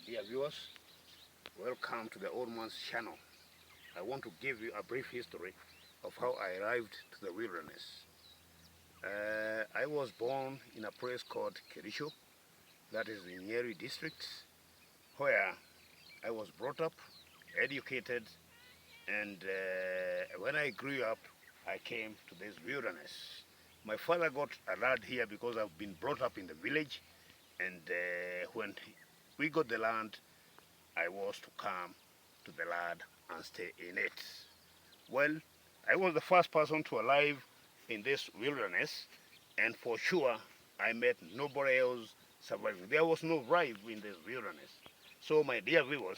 Dear viewers, welcome to the Old Man's channel. I want to give you a brief history of how I arrived to the wilderness. I was born in a place called Kerisho, that is in Nyeri district, where I was brought up, educated, and when I grew up, I came to this wilderness. My father got a land here because I've been brought up in the village, and when we got the land, I was to come to the land and stay in it. Well, I was the first person to arrive in this wilderness, and for sure, I met nobody else surviving. There was no rive in this wilderness. So, my dear viewers,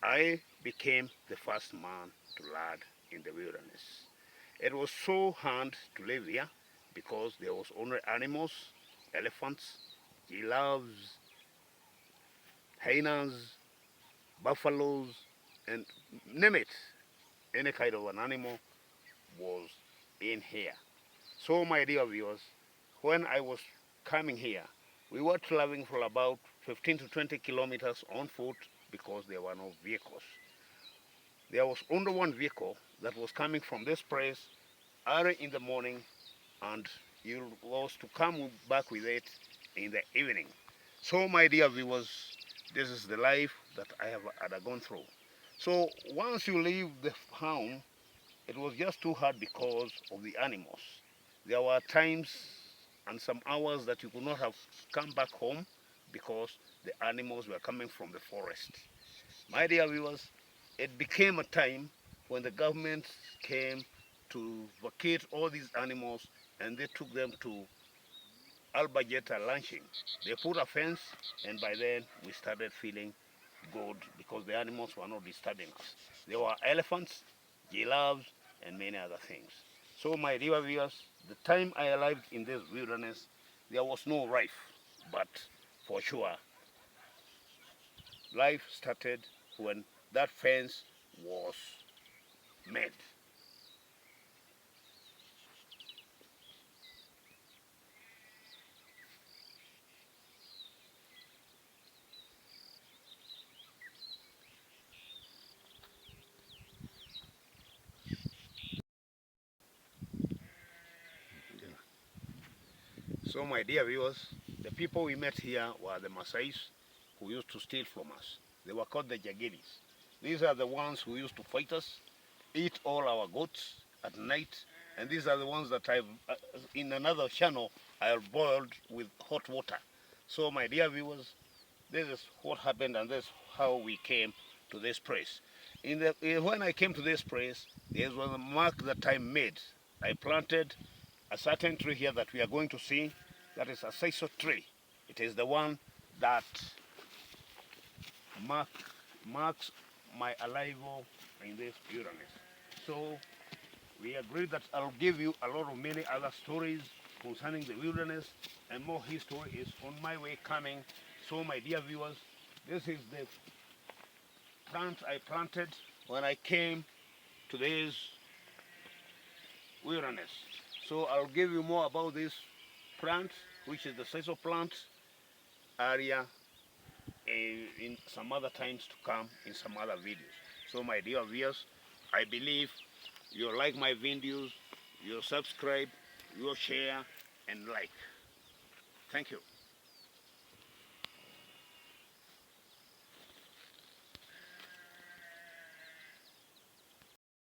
I became the first man to land in the wilderness. It was so hard to live here because there was only animals, elephants, giraffes, hyenas, buffaloes, and name it, any kind of an animal was in here. So my dear viewers, when I was coming here, we were traveling for about 15 to 20 kilometers on foot because there were no vehicles. There was only one vehicle that was coming from this place early in the morning, and you was to come back with it in the evening. So my dear viewers, this is the life that I have undergone through. So once you leave the home, it was just too hard because of the animals. There were times and some hours that you could not have come back home because the animals were coming from the forest. My dear viewers, it became a time when the government came to vacate all these animals, and they took them to Albageta Ranching. They put a fence, and by then we started feeling good because the animals were not disturbing us. There were elephants, giraffes, and many other things. So my dear viewers, the time I arrived in this wilderness, there was no life, but for sure, life started when that fence was made. So my dear viewers, the people we met here were the Maasais who used to steal from us. They were called the Jagiris. These are the ones who used to fight us, eat all our goats at night, and these are the ones that I've, in another channel, I have boiled with hot water. So my dear viewers, this is what happened, and this is how we came to this place. When I came to this place, there was a mark that I made. I planted a certain tree here that we are going to see. That is a sisal tree. It is the one that marks my arrival in this wilderness. So we agreed that I'll give you a lot of many other stories concerning the wilderness, and more history is on my way coming. So my dear viewers, this is the plant I planted when I came to this wilderness. So I'll give you more about this plant, which is the sisal plant area, in some other times to come in some other videos. So my dear viewers, I believe you'll like my videos, you'll subscribe, you'll share and like. Thank you.